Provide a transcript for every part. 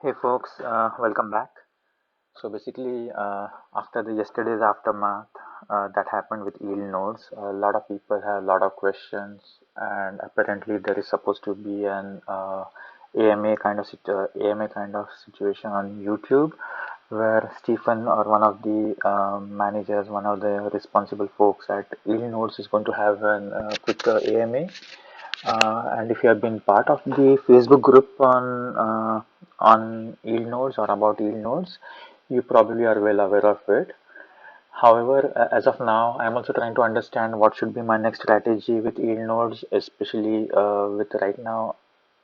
Hey folks, welcome back. So basically, after the yesterday's aftermath that happened with yield nodes, a lot of people have a lot of questions, and apparently there is supposed to be an AMA kind of situation on YouTube, where Stephen or one of the managers, one of the responsible folks at yield nodes is going to have an quick AMA. And if you have been part of the Facebook group on yield nodes or about yield nodes, you probably are well aware of it. However, as of now, I'm also trying to understand what should be my next strategy with yield nodes, especially with right now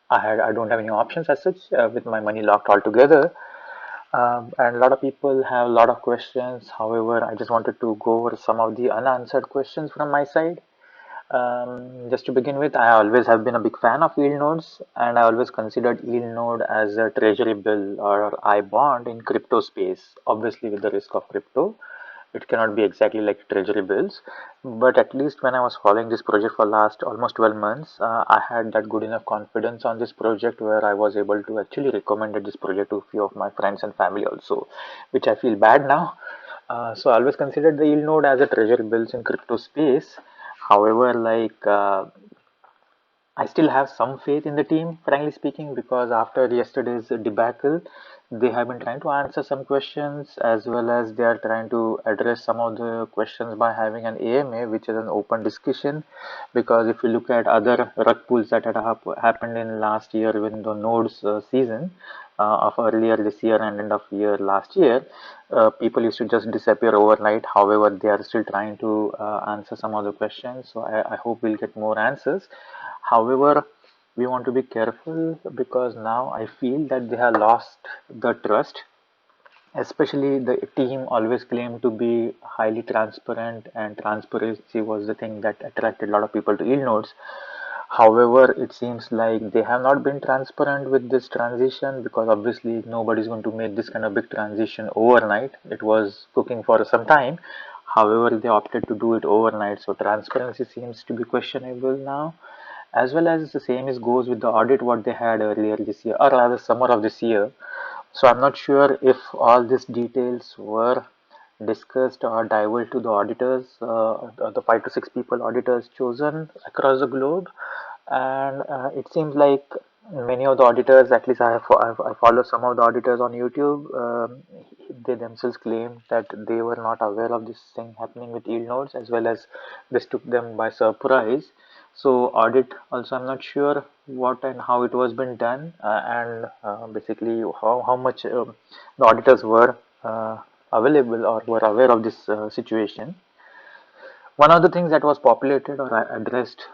I don't have any options as such with my money locked altogether. And a lot of people have a lot of questions. However, I just wanted to go over some of the unanswered questions from my side. Just to begin with, I always have been a big fan of yield nodes, and I always considered yield node as a treasury bill or I bond in crypto space. Obviously, with the risk of crypto, it cannot be exactly like treasury bills, but at least when I was following this project for last almost 12 months, I had that good enough confidence on this project where I was able to actually recommend this project to a few of my friends and family also, which I feel bad now. So I always considered the yield node as a treasury bills in crypto space. However, I still have some faith in the team, frankly speaking, because after yesterday's debacle, they have been trying to answer some questions as well as they are trying to address some of the questions by having an AMA, which is an open discussion. Because if you look at other rug pulls that had happened in last year when the nodes season of earlier this year and end of year last year, people used to just disappear overnight. However, they are still trying to answer some of the questions. So I hope we'll get more answers. However, we want to be careful because now I feel that they have lost the trust. Especially the team always claimed to be highly transparent, and transparency was the thing that attracted a lot of people to yield nodes. However, it seems like they have not been transparent with this transition because obviously nobody's going to make this kind of big transition overnight. It was cooking for some time. However, they opted to do it overnight, so transparency seems to be questionable now. As well as the same is goes with the audit what they had earlier this year, or rather summer of this year. So I'm not sure if all these details were discussed or divulged to the auditors, the 5 to 6 people auditors chosen across the globe. And it seems like many of the auditors, at least I follow some of the auditors on YouTube, they themselves claim that they were not aware of this thing happening with yield nodes, as well as this took them by surprise. So audit also, I'm not sure what and how it was been done, and basically how much the auditors were available or were aware of this situation. One of the things that was populated or addressed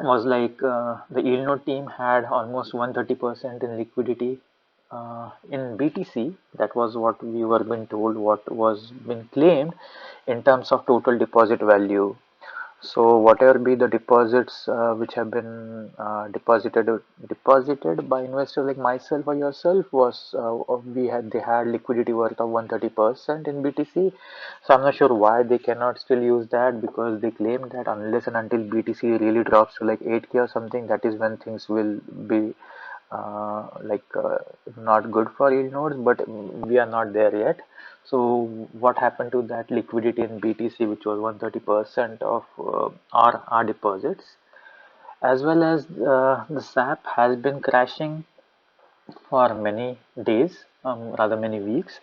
was the yield node team had almost 130% in liquidity in BTC. That was what we were being told, what was being claimed in terms of total deposit value. So whatever be the deposits which have been deposited by investors like myself or yourself was we had they had liquidity worth of 130% in BTC. So I'm not sure why they cannot still use that, because they claim that unless and until BTC really drops to like 8K or something, that is when things will be not good for yield nodes, but we are not there yet. So what happened to that liquidity in BTC, which was 130% of our deposits, as well as the SAP has been crashing for many days, rather many weeks.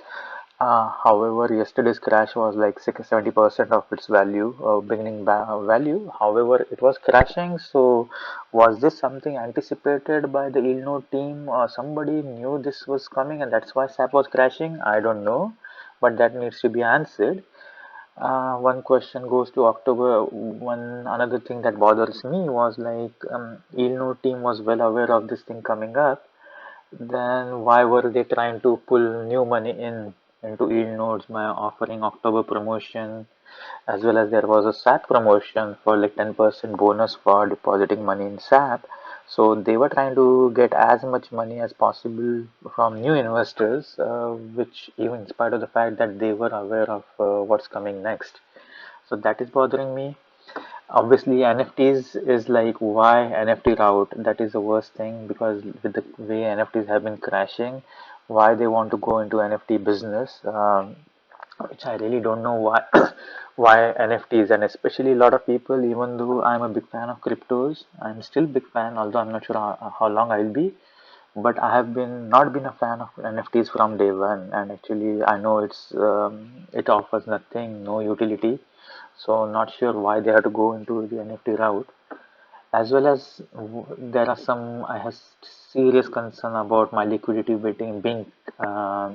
However, yesterday's crash was like 70% of its value, value. However, it was crashing. So, was this something anticipated by the Illinois team, or somebody knew this was coming and that's why SAP was crashing? I don't know, but that needs to be answered. One question goes to October. One another thing that bothers me was Illinois team was well aware of this thing coming up, then why were they trying to pull new money in into yield nodes by offering October promotion, as well as there was a SAP promotion for like 10% bonus for depositing money in SAP. So they were trying to get as much money as possible from new investors, which even in spite of the fact that they were aware of what's coming next. So that is bothering me. Obviously, NFTs is like, why NFT route? That is the worst thing, because with the way NFTs have been crashing, why they want to go into NFT business, which I really don't know why. Why NFTs, and especially a lot of people, even though I'm a big fan of cryptos, I'm still big fan, although I'm not sure how long I'll be. But I have been not been a fan of NFTs from day one, and actually I know it offers nothing, no utility. So not sure why they have to go into the NFT route. As well as there are some, I have serious concern about my liquidity uh,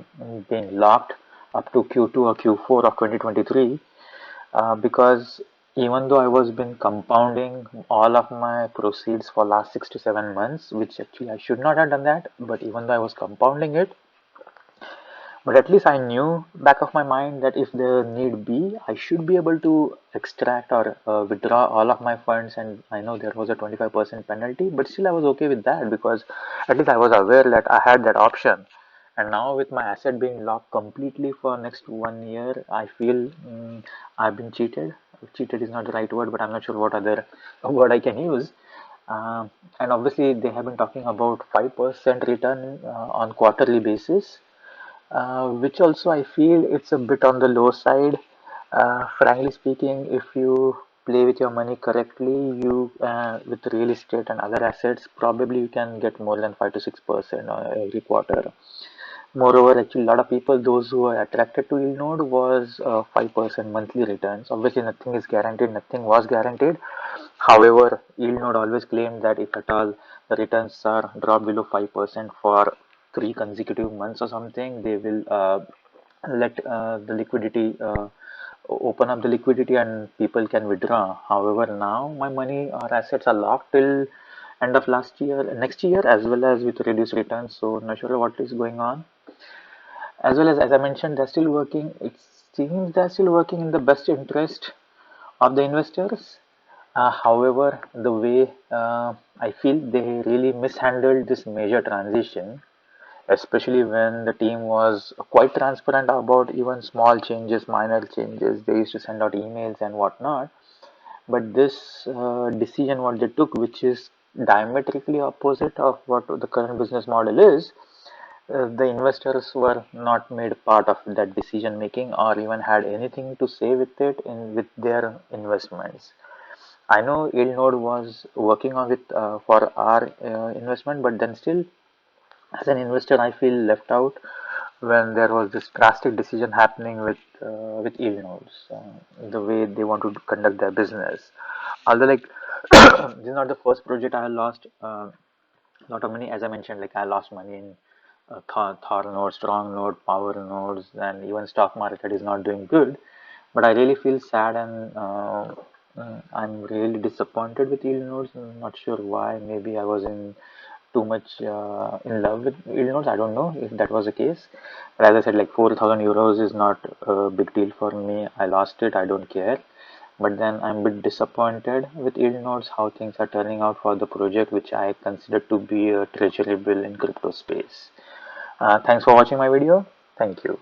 being locked up to Q2 or Q4 of 2023, because even though I was been compounding all of my proceeds for last 6 to 7 months, which actually I should not have done that, but even though I was compounding it, but at least I knew back of my mind that if the need be, I should be able to extract or withdraw all of my funds. And I know there was a 25% penalty, but still I was okay with that, because at least I was aware that I had that option. And now with my asset being locked completely for next 1 year, I feel I've been cheated. Cheated is not the right word, but I'm not sure what other word I can use. Um, and obviously they have been talking about 5% return on quarterly basis, which also I feel it's a bit on the low side. Frankly speaking, if you play with your money correctly, you with real estate and other assets, probably you can get more than 5 to 6% every quarter. Moreover, actually, a lot of people, those who are attracted to yield node, was 5% monthly returns. Obviously, nothing is guaranteed, nothing was guaranteed. However, yield node always claimed that if at all the returns are dropped below 5% for 3 consecutive months or something, they will let the liquidity open up the liquidity and people can withdraw. However, now my money or assets are locked till end of last year, next year, as well as with reduced returns. So not sure what is going on. As well as I mentioned, they're still working. It seems they're still working in the best interest of the investors. However, the way I feel they really mishandled this major transition, especially when the team was quite transparent about even small changes, minor changes. They used to send out emails and whatnot. But this decision, what they took, which is diametrically opposite of what the current business model is, the investors were not made part of that decision making or even had anything to say with it in with their investments. I know yield node was working on it for our investment, but then still, as an investor, I feel left out when there was this drastic decision happening with yield nodes, the way they want to conduct their business. Although, like, this is not the first project I have lost. Lot of money, as I mentioned, like I lost money in Thor nodes, strong node, power nodes, and even stock market is not doing good. But I really feel sad, and I'm really disappointed with yield nodes. I'm not sure why. Maybe I was in too much in love with yield nodes. I don't know if that was the case. But as I said, like 4,000 euros is not a big deal for me. I lost it. I don't care. But then I'm a bit disappointed with yield nodes, how things are turning out for the project, which I consider to be a treasury bill in crypto space. Thanks for watching my video. Thank you.